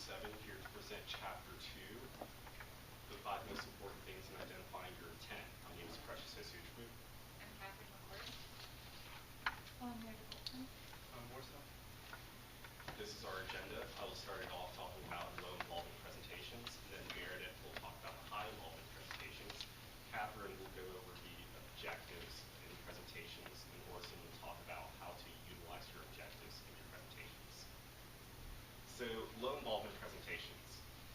7, here to present Chapter 2, the 5 most important things in identifying your intent. My name is Precious Osuchukwu. I'm Catherine McCord. Meredith Olson. I'm Warsaw. This is our agenda. I will start it off talking about low involvement presentations, and then Meredith will talk about the high involvement presentations. Catherine will go over the objectives in presentations, and Orson will talk about how to utilize your objectives in your presentations. So low involvement presentations.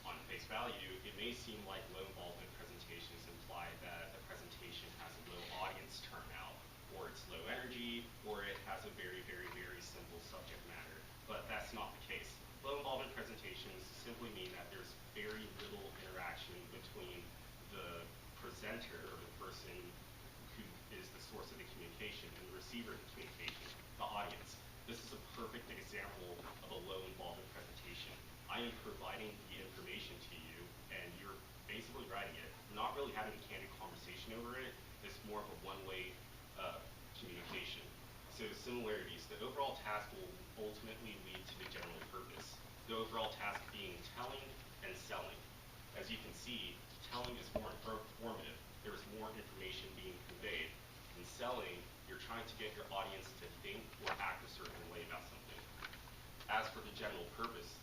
On face value, it may seem like low involvement presentations imply that a presentation has a low audience turnout, or it's low energy, or it has a very, very, very simple subject matter, but that's not the case. Low involvement presentations simply mean that there's very little interaction between the presenter, or the person who is the source of the communication, and the receiver of the communication, the audience. This is a perfect example of a low involvement presentation. I am providing the information to you, and you're basically writing it. You're not really having a candid conversation over it. It's more of a one-way communication. So similarities. The overall task will ultimately lead to the general purpose. The overall task being telling and selling. As you can see, telling is more informative. There's more information being conveyed. In selling, you're trying to get your audience to think or act a certain way about something. As for the general purpose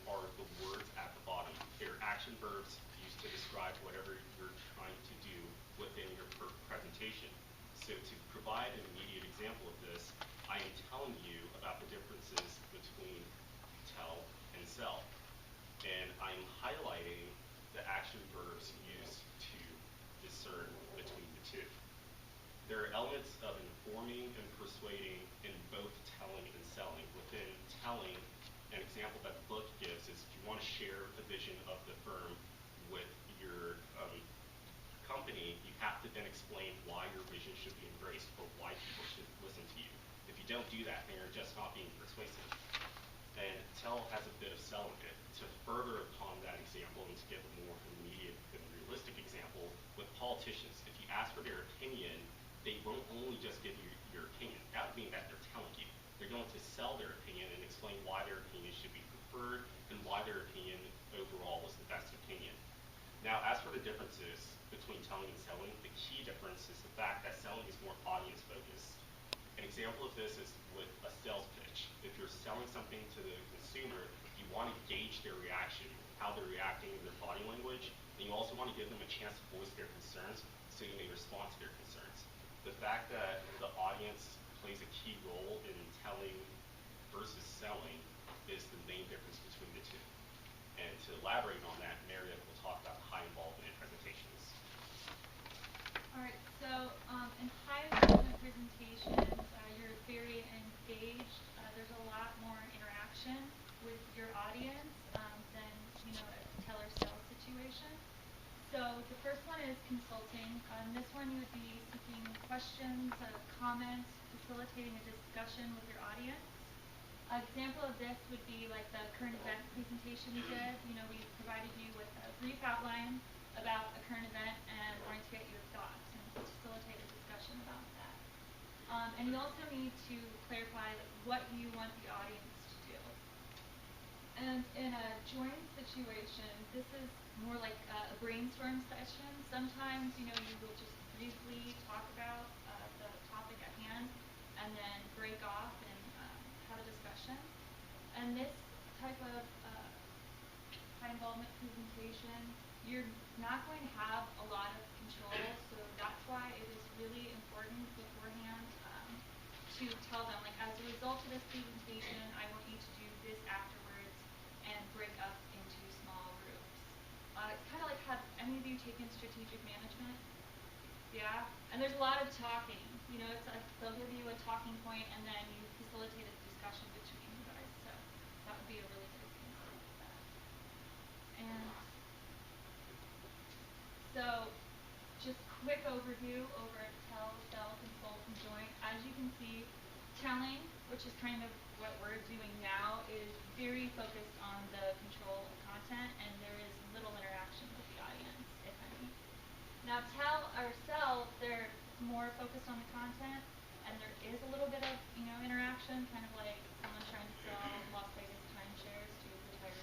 are the words at the bottom. They're action verbs used to describe whatever you're trying to do within your presentation. So to provide an immediate example of this, I am telling you about the differences between tell and sell. And I'm highlighting the action verbs used to discern between the two. There are elements of informing and persuading in both telling and selling. Within telling, an example that the book gives is if you want to share the vision of the firm with your company, you have to then explain why your vision should be embraced or why people should listen to you. If you don't do that, then you're just not being persuasive. And tell has a bit of sell in it. To further upon that example and to give a more immediate and realistic example, with politicians, if you ask for their opinion, they won't only just give you your opinion. That would mean that they're telling you. They're going to sell their opinion and explain why their opinion should be preferred and why their opinion overall was the best opinion. Now, as for the differences between telling and selling, the key difference is the fact that selling is more audience focused. An example of this is with a sales pitch. If you're selling something to the consumer, you want to gauge their reaction, how they're reacting in their body language, and you also want to give them a chance to voice their concerns so you may respond to their concerns. The fact that the audience plays a key role in telling versus selling is the main difference between the two. And to elaborate on that, Meredith will talk about high involvement in presentations. All right, so in high involvement presentations, you're very engaged. There's a lot more interaction with your audience than a tell or sell situation. So the first one is consulting. This one you would be seeking questions, comments, facilitating a discussion with your audience. An example of this would be like the current event presentation we did. We provided you with a brief outline about a current event and wanted to get your thoughts and facilitate a discussion about that. And you also need to clarify what you want the audience to do. And in a joint situation, this is more like a brainstorm session. Sometimes, you will just briefly talk about the topic at hand and then break off and have a discussion. And this type of high involvement presentation, you're not going to have a lot of control, so that's why it is really important beforehand to tell them, like, as a result of this presentation, I want you to do this afterwards and break up into small groups. It's kind of like, have any of you taken strategic management? Yeah? And there's a lot of talking. It's like they'll give you a talking point and then you facilitate a discussion between you guys. So that would be a really good example of that. And so just quick overview over at tell, sell, consult, and joint. As you can see, telling, which is kind of what we're doing now, is very focused on the control of content, and there is little interaction with the audience, if any. Now, tell or sell, they're more focused on the content, and there is a little bit of, interaction, kind of like someone trying to sell Las Vegas timeshares to retirees.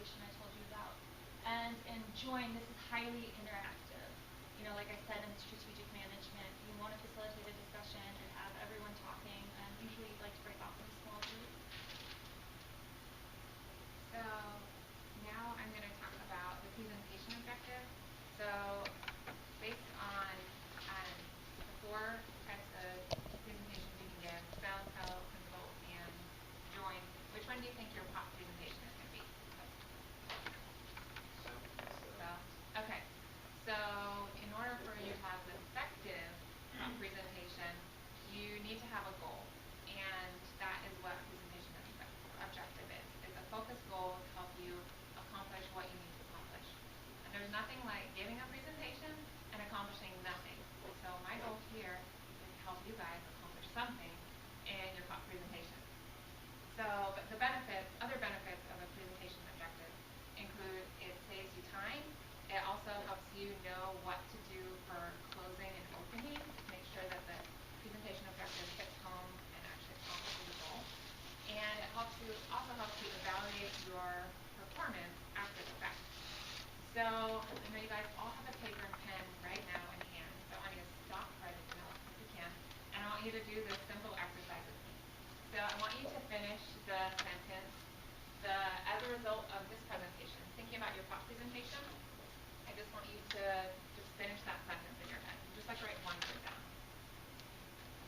presentation I told you about. And in Join, this is highly interactive. You know, like I said, in strategic management, you want to facilitate a discussion and have everyone talking, and usually you like to break off in small groups. So now I'm going to talk about the presentation objective. So based on the four types of presentations you can give, sell, tell, consult, and join, which one do you think your pop presentation is going to be? So, okay. So in order for you to have an effective presentation, you need to have a goal. And that is what presentation objective is. It's a focused goal to help you accomplish what you need to accomplish. And there's nothing like giving a presentation and accomplishing nothing. So my goal here is to help you guys accomplish something in your presentation. So but the benefits, other benefits of a presentation objective include it saves you time. It also helps you know what to do for closing and opening to make sure that the presentation objective hits home and actually accomplishes the goal. And it also helps you evaluate your performance after the fact. So I know you guys all have a paper and pen right now in hand. So I want you to stop right now if you can. And I want you to do this simple exercise with me. So I want you to finish the sentence. As a result of this presentation, thinking about your pop presentation, I just want you to just finish that sentence in your head. Just like write one word down.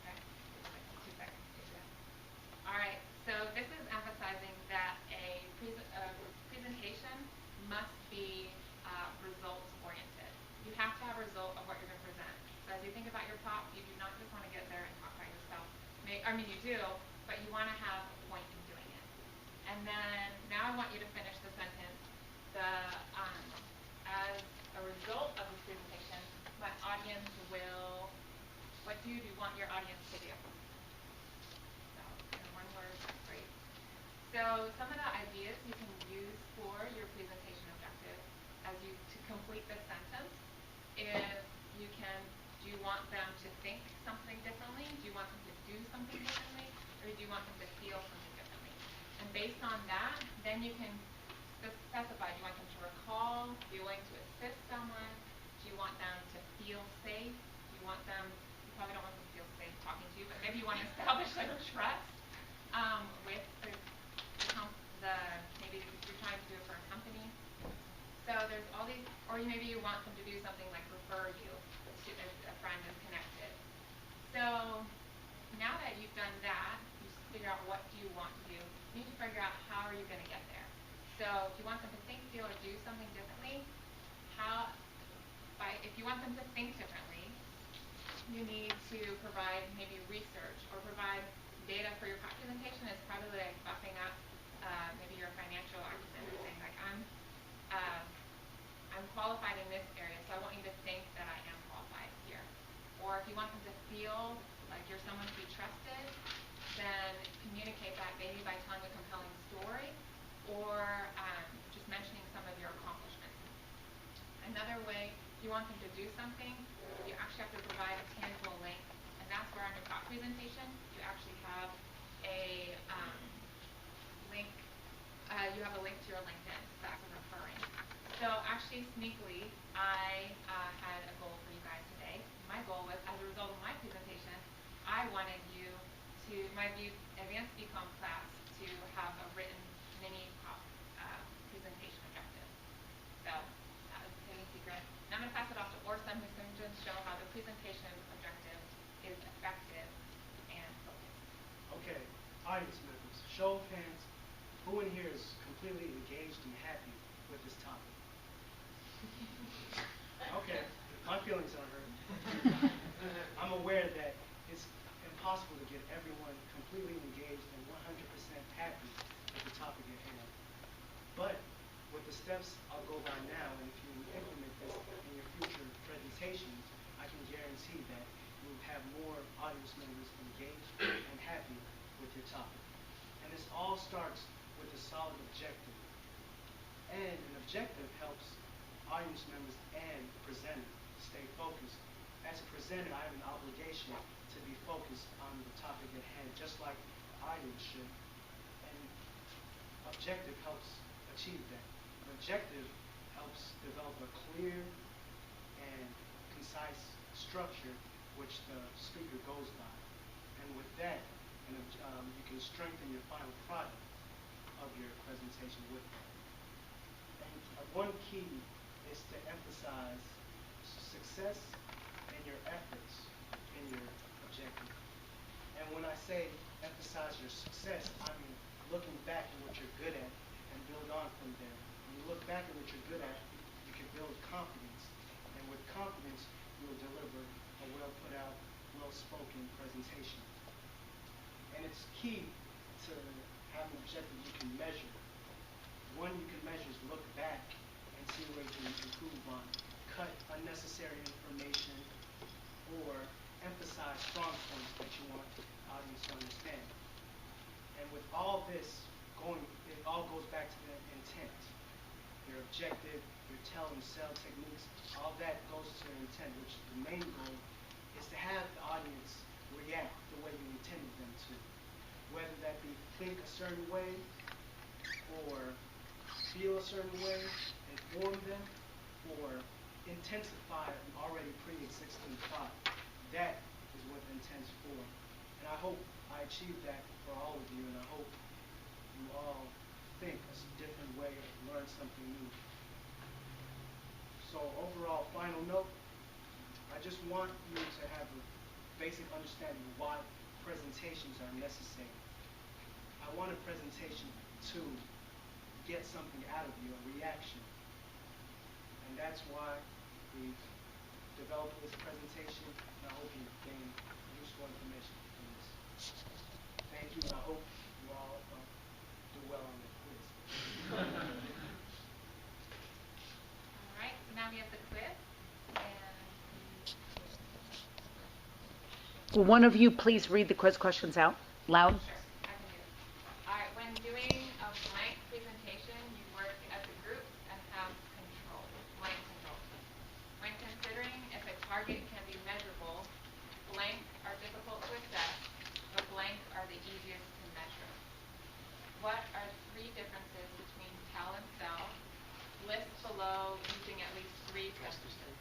Okay? Just like 2 seconds to do that. All right. So this is emphasizing that a presentation must be results oriented. You have to have a result of what you're going to present. So as you think about your pop, you do not just want to get there and talk by yourself. I mean, you do, but you want to have a point in doing it. And then now I want you to finish the sentence. As a result of this presentation, my audience will. What do you want your audience to do? So, in one word, that's great. So, some of the ideas you can use for your presentation objective to complete this sentence is do you want them to think something differently? Do you want them to do something differently? Or do you want them to feel something differently? And based on that, then you can specify, do you want them to recall? Do you want to assist someone? Do you want them to feel safe? You probably don't want them to feel safe talking to you, but maybe you want to establish like trust with maybe you're trying to do it for a company. So there's all these, or maybe you want them to do something like refer you to a friend and connected. So now that you've done that, you figure out what do you want to do. You need to figure out how are you going to get there. So if you want them to think, feel, or do something differently, if you want them to think differently, you need to provide maybe research or provide data for your presentation. It's probably like buffing up maybe your financial acumen and saying like I'm qualified in this area, so I want you to think that I am qualified here. Or if you want them to feel like you're someone to be trusted, then communicate that maybe by telling a compelling story or just mentioning some of your accomplishments. Another way, if you want them to do something, you actually have to provide a tangible link. And that's where on your pop presentation, you actually have a link. You have a link to your LinkedIn. So that's referring. So actually, sneakily, I had a goal for you guys today. My goal was, as a result of my presentation, I wanted you to, my advanced BCom class, to have a written mini pop presentation objective. So that was the hidden secret. Now I'm going to pass it off to Orson, who's going to show how the presentation objective is effective and focused. Okay, audience members, show of hands. Who in here is completely engaged and happy with this topic? Okay, my feelings are hurt. I'm aware that it's impossible to get everyone completely engaged and 100% happy with the topic at hand. But with the steps I'll go by now, and if you implement this in your future presentations, I can guarantee that you'll have more audience members engaged and happy with your topic. And this all starts with a solid objective. And an objective helps audience members and presenter stay focused. As a presenter, I have an obligation to be focused on the topic at hand, just like the audience should. And objective helps achieve that. The objective helps develop a clear and concise structure which the speaker goes by. And with that, you can strengthen your final product of your presentation with that. And one key is to emphasize success in your efforts in your objective. And when I say emphasize your success, I mean looking back at what you're good at and build on from there. When you look back at what you're good at, you can build confidence. And with confidence, you'll deliver a well put out, well-spoken presentation. And it's key to have an objective you can measure. One you can measure is look back and see where you can improve on, cut unnecessary information, or emphasize strong points that you want the audience to understand. And with all this it all goes back to the intent. Your objective, your tell and sell techniques, all that goes to your intent, which the main goal is to have the audience react the way you intended them to. Whether that be think a certain way, or feel a certain way, inform them, or intensify an already pre-existing thought. That is what the intent's for. And I hope I achieved that for all of you, and I hope you all think a different way or learn something new. So overall, final note, I just want you to have a basic understanding of why presentations are necessary. I want a presentation to get something out of you, a reaction. And that's why we've developed this presentation, and I hope you gain useful information from this. Thank you, and I hope you all do well on the quiz. All right, so now we have the quiz. And Will one of you please read the quiz questions out loud? sure, I can do it. All right, when doing a blank presentation, you work as a group and have control, blank control. When considering if a target can be measurable, blank are difficult to assess, but blank are the easiest to measure. What are 3 differences between tell and sell? List below using at least 3 sentences.